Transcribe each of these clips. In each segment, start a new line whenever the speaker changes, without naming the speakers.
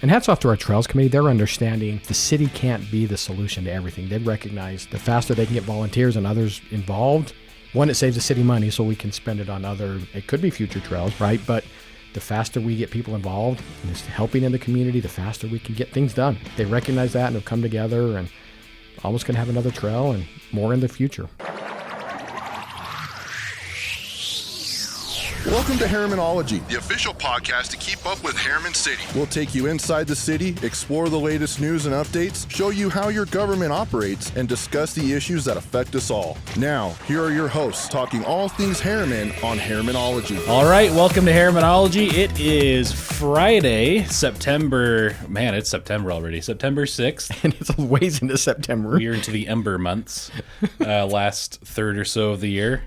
And hats off to our Trails Committee. They're understanding the city can't be the solution to everything. They recognize the faster they can get volunteers and others involved, one, it saves the city money so we can spend it on it could be future trails, right? But the faster we get people involved and just helping in the community, the faster we can get things done. They recognize that and have come together and almost going to have another trail and more in the future.
Welcome to Herrimanology,
the official podcast to keep up with Herriman City.
We'll take you inside the city, explore the latest news and updates, show you how your government operates, and discuss the issues that affect us all. Now, here are your hosts talking all things Herriman on Herrimanology.
All right, welcome to Herrimanology. It is Friday, it's September already, September 6th.
And it's a ways into September.
We're into the Ember months, last third or so of the year.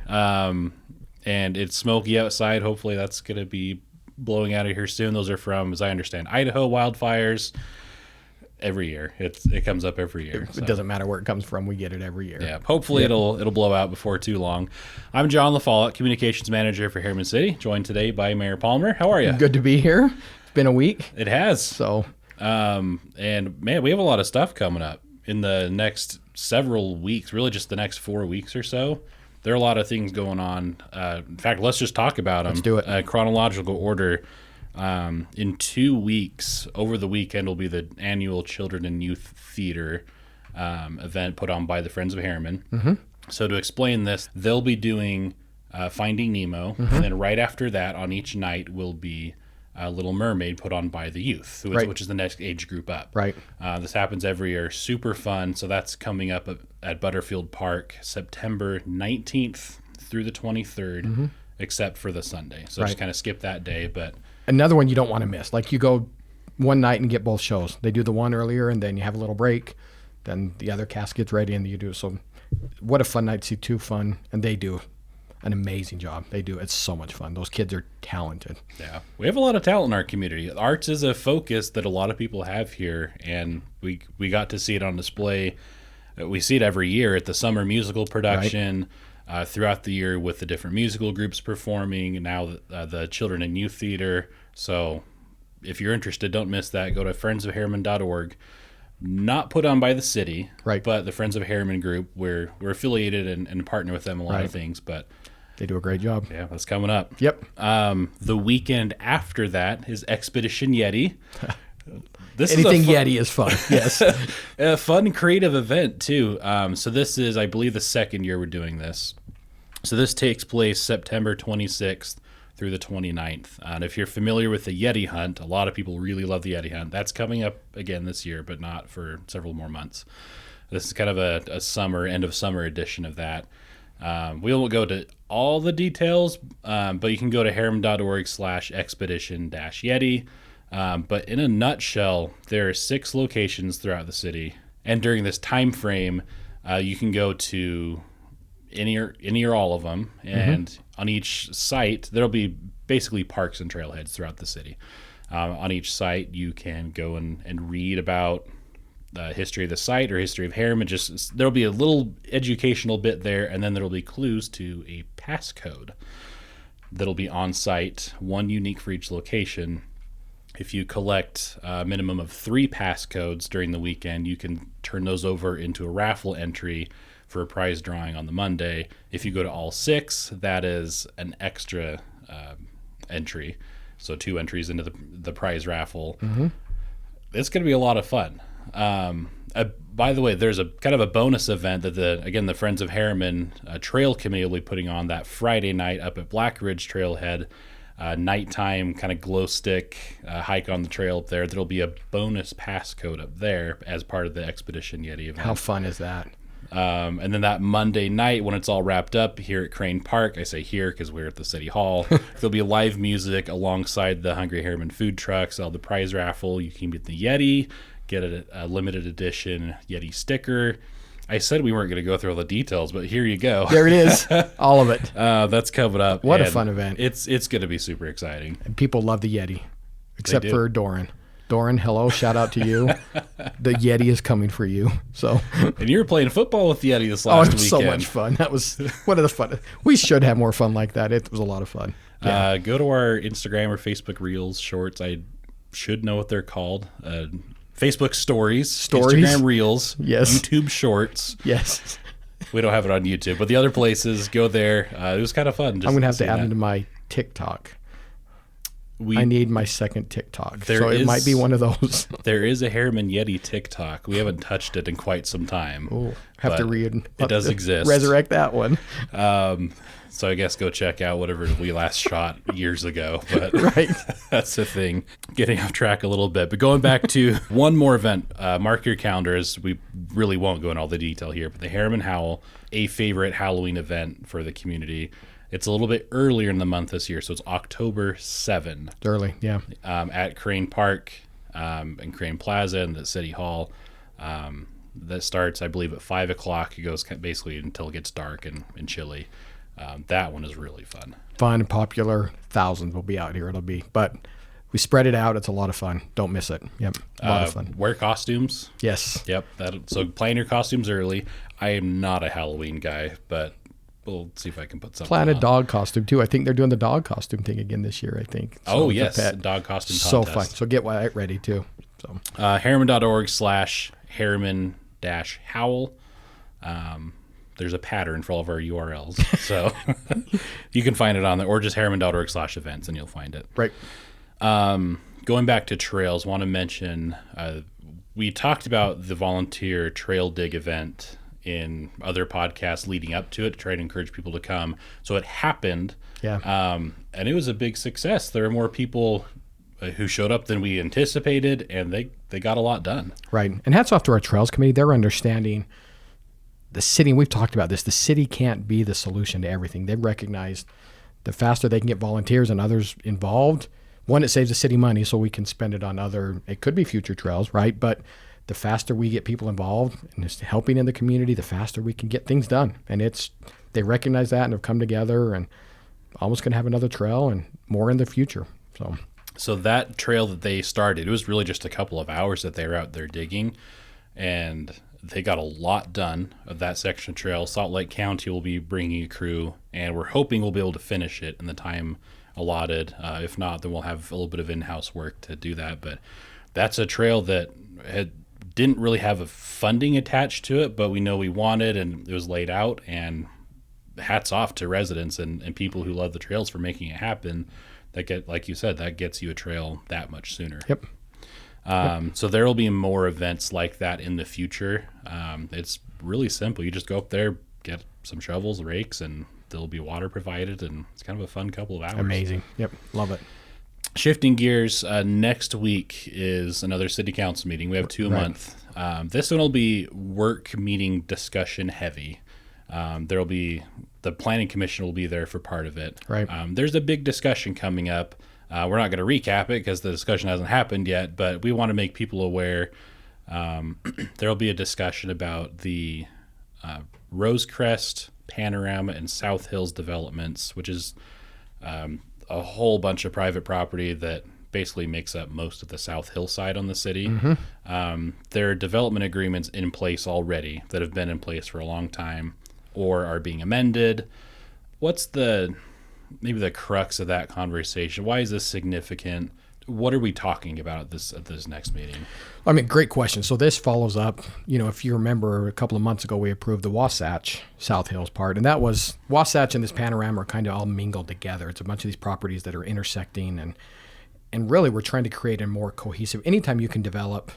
And it's smoky outside. Hopefully that's going to be blowing out of here soon. Those are from, as I understand, Idaho wildfires. Every year. It comes up every year.
It doesn't matter where it comes from. We get it every year.
Yeah. Hopefully it'll blow out before too long. I'm John LaFollette, Communications Manager for Herriman City, joined today by Mayor Palmer. How are you?
Good to be here. It's been a week.
It has.
So,
and man, we have a lot of stuff coming up in the next several weeks, really just the next 4 weeks or so. There are a lot of things going on. In fact, let's just talk about them.
Let's do it.
Chronological order. In 2 weeks, over the weekend, will be the annual Children and Youth Theater event put on by the Friends of Herriman.
Mm-hmm.
So to explain this, they'll be doing Finding Nemo, and then right after that, on each night, will be Little Mermaid put on by the youth, which is the next age group up.
Right.
This happens every year. Super fun. So that's coming up at Butterfield Park, September 19th through the 23rd, except for the Sunday. So just kind of skip that day. But
another one you don't want to miss. Like you go one night and get both shows. They do the one earlier and then you have a little break. Then the other cast gets ready and you do. So what a fun night to see two fun. And they do an amazing job. They do. It's so much fun. Those kids are talented.
Yeah. We have a lot of talent in our community. Arts is a focus that a lot of people have here, and we got to see it on display. We see it every year at the summer musical production, throughout the year with the different musical groups performing, and now the Children and Youth Theater. So if you're interested, don't miss that. Go to friendsofherriman.org. Not put on by the city, but the Friends of Herriman group. We're affiliated and partner with them a lot of things, but
they do a great job.
Yeah, that's coming up.
Yep.
The weekend after that is Expedition Yeti.
Anything Yeti is fun. Yes.
A fun, creative event too. So this is, I believe, the second year we're doing this. So this takes place September 26th through the 29th. And if you're familiar with the Yeti hunt, a lot of people really love the Yeti hunt. That's coming up again this year, but not for several more months. This is kind of a summer, end of summer edition of that. We won't go to all the details, but you can go to herriman.org/expedition-Yeti. But in a nutshell, there are 6 locations throughout the city. And during this time frame, you can go to any or all of them. And on each site, there'll be basically parks and trailheads throughout the city. On each site, you can go and read about the history of the site or history of Herriman. There'll be a little educational bit there, and then there'll be clues to a passcode that'll be on site, one unique for each location. If you collect a minimum of 3 passcodes during the weekend, you can turn those over into a raffle entry for a prize drawing on the Monday. If you go to all 6, that is an extra entry. So 2 entries into the prize raffle. It's going to be a lot of fun. By the way, there's a kind of a bonus event that the Friends of Herriman Trail Committee will be putting on that Friday night up at Black Ridge Trailhead. Nighttime kind of glow stick hike on the trail up there. There'll be a bonus passcode up there as part of the Expedition Yeti event.
How fun is that?
And then that Monday night when it's all wrapped up here at Crane Park, I say here because we're at the City Hall, there'll be live music alongside the Hungry Herriman food trucks, all the prize raffle. You can get the Yeti, get a limited edition Yeti sticker. I said we weren't going to go through all the details, but here you go.
There it is. All of it.
That's coming up.
What a fun event.
It's going to be super exciting.
And people love the Yeti, except for Doran. Doran, hello, shout out to you. The Yeti is coming for you. So,
and you were playing football with the Yeti this last weekend.
So much fun. That was one of the fun. We should have more fun like that. It was a lot of fun. Yeah.
Go to our Instagram or Facebook Reels, Shorts. I should know what they're called. Facebook stories,
Stories.
Instagram Reels,
Yes.
YouTube Shorts.
Yes.
We don't have it on YouTube, but the other places, go there. It was kind of fun.
I'm going to have to add it to my TikTok. I need my second TikTok. So it might be one of those.
There is a Herriman Yeti TikTok. We haven't touched it in quite some time.
Oh, have to read.
It does exist.
Resurrect that one.
So I guess go check out whatever we last shot years ago. But
Right.
that's the thing. Getting off track a little bit. But going back to one more event, mark your calendars. We really won't go in all the detail here, but the Herriman Howl, a favorite Halloween event for the community. It's a little bit earlier in the month this year, so it's October 7.
It's early, yeah.
At Crane Park and Crane Plaza and the City Hall. That starts, I believe, at 5 o'clock. It goes basically until it gets dark and chilly. That one is really fun.
Fun and popular. Thousands will be out here. But we spread it out. It's a lot of fun. Don't miss it. Yep, a lot of fun.
Wear costumes.
Yes.
Yep. So plan your costumes early. I am not a Halloween guy, but we'll see if I can put something
Plan a
on.
dog costume, too. I think they're doing the dog costume thing again this year, I think.
Oh,
the
yes.
pet.
Dog costume
So
contest.
fun. So get ready, too. So
Herriman.org/Herriman-Howl. There's a pattern for all of our URLs. So you can find it on there, or just Herriman.org/events, and you'll find it.
Right.
Going back to trails, want to mention we talked about the volunteer trail dig event in other podcasts leading up to it to try to encourage people to come. So it happened.
Yeah.
And it was a big success. There were more people who showed up than we anticipated, and they got a lot done.
Right. And hats off to our Trails Committee. They're understanding the city. We've talked about this. The city can't be the solution to everything. They've recognized the faster they can get volunteers and others involved, one, it saves the city money so we can spend it on it could be future trails, right? But the faster we get people involved and just helping in the community, the faster we can get things done. And they recognize that and have come together and almost going to have another trail and more in the future.
So that trail that they started, it was really just a couple of hours that they were out there digging, and they got a lot done of that section of trail. Salt Lake County will be bringing a crew, and we're hoping we'll be able to finish it in the time allotted. If not, then we'll have a little bit of in-house work to do that. But that's a trail that didn't really have a funding attached to it, but we know we wanted, and it was laid out, and hats off to residents and people who love the trails for making it happen. Like you said, that gets you a trail that much sooner.
Yep.
So there will be more events like that in the future. It's really simple. You just go up there, get some shovels, rakes, and there'll be water provided, and it's kind of a fun couple of hours.
Amazing. Yep. Love it.
Shifting gears, next week is another city council meeting. We have 2 a month. This one will be work meeting discussion heavy. There'll be the planning commission will be there for part of it.
Right.
There's a big discussion coming up. We're not going to recap it because the discussion hasn't happened yet, but we want to make people aware. There'll be a discussion about the Rosecrest, Panorama, and South Hills developments, which is a whole bunch of private property that basically makes up most of the South Hill side on the city. Mm-hmm. There are development agreements in place already that have been in place for a long time or are being amended. What's maybe the crux of that conversation? Why is this significant? What are we talking about at this next meeting?
I mean, great question. So this follows up, if you remember a couple of months ago, we approved the Wasatch South Hills part, and that was Wasatch and this Panorama are kind of all mingled together. It's a bunch of these properties that are intersecting, and really we're trying to create a more cohesive, anytime you can develop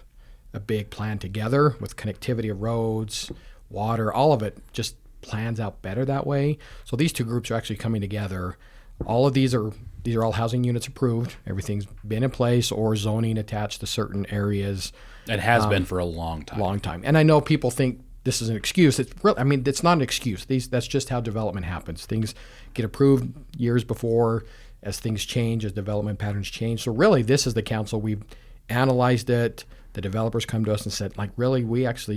a big plan together with connectivity of roads, water, all of it just plans out better that way. So these two groups are actually coming together. All of these are all housing units approved. Everything's been in place or zoning attached to certain areas.
It has been for a long time.
Long time. And I know people think this is an excuse. It's not an excuse. That's just how development happens. Things get approved years before as things change, as development patterns change. So really, this is the council. We've analyzed it. The developers come to us and said, really,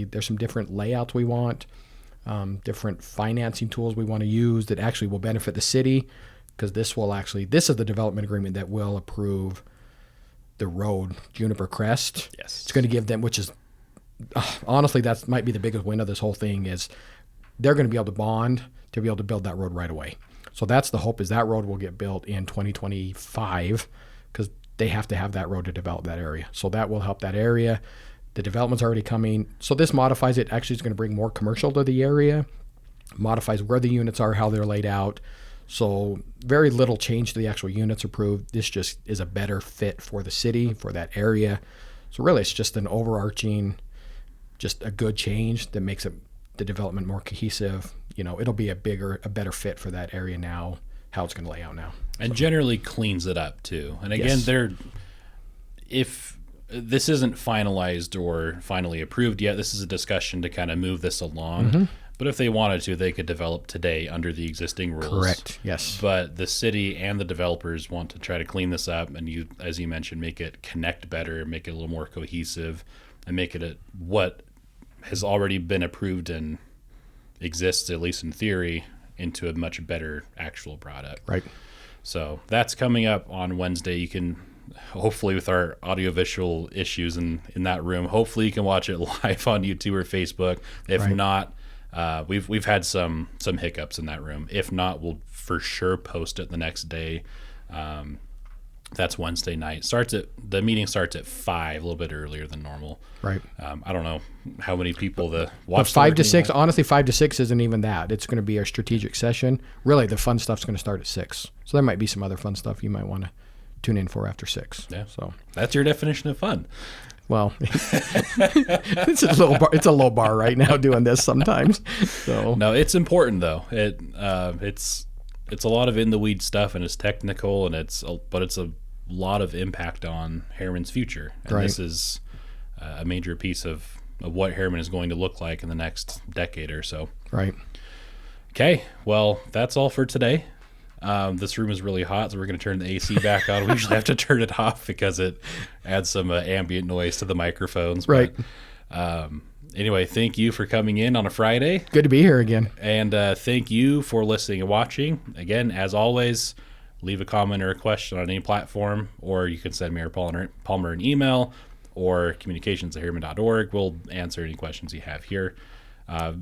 there's some different layouts we want, different financing tools we want to use that actually will benefit the city. Because this is the development agreement that will approve the road, Juniper Crest.
Yes.
It's going to give them, which is, honestly, that might be the biggest win of this whole thing, is they're going to be able to bond to be able to build that road right away. So that's the hope, is that road will get built in 2025, because they have to have that road to develop that area. So that will help that area. The development's already coming. So this modifies it. Actually, it's going to bring more commercial to the area, modifies where the units are, how they're laid out. So very little change to the actual units approved. This just is a better fit for the city, for that area. So really, it's just an overarching, just a good change that makes it the development more cohesive. It'll be a better fit for that area now, how it's going to lay out now.
And generally cleans it up too. And again,
Yes.
if this isn't finalized or finally approved yet, this is a discussion to kind of move this along.
Mm-hmm.
But if they wanted to, they could develop today under the existing rules.
Correct. Yes.
But the city and the developers want to try to clean this up, and as you mentioned, make it connect better, make it a little more cohesive, and make it what has already been approved and exists, at least in theory, into a much better actual product.
Right.
So that's coming up on Wednesday. You can, hopefully with our audiovisual issues in that room, hopefully you can watch it live on YouTube or Facebook. If
Right.
not, we've had some hiccups in that room. If not, we'll for sure post it the next day. That's Wednesday night. The meeting starts at 5, a little bit earlier than normal.
Right.
I don't know how many people
But
watch.
5 to 6, honestly, 5 to 6 isn't even that. It's going to be our strategic session. Really, the fun stuff's going to start at 6. So there might be some other fun stuff you might want to tune in for after 6.
Yeah.
So
That's your definition of fun.
well, it's a low bar right now doing this sometimes. So
No, it's important though. It's a lot of in the weeds stuff, and it's technical, and but it's a lot of impact on Herriman's future. And
Right.
this is a major piece of what Herriman is going to look like in the next decade or so.
right.
Okay, well, that's all for today. This room is really hot, so we're going to turn the AC back on. We usually have to turn it off because it adds some ambient noise to the microphones.
Right.
But, anyway, thank you for coming in on a Friday.
Good to be here again.
And thank you for listening and watching. Again, as always, leave a comment or a question on any platform, or you can send me or Palmer an email or communications@herriman.org. We'll answer any questions you have here.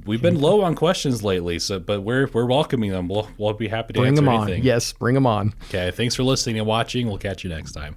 We've been low on questions lately, but we're welcoming them. We'll be happy to
Bring
answer
them on.
anything.
Yes, bring them on.
Okay, thanks for listening and watching. We'll catch you next time.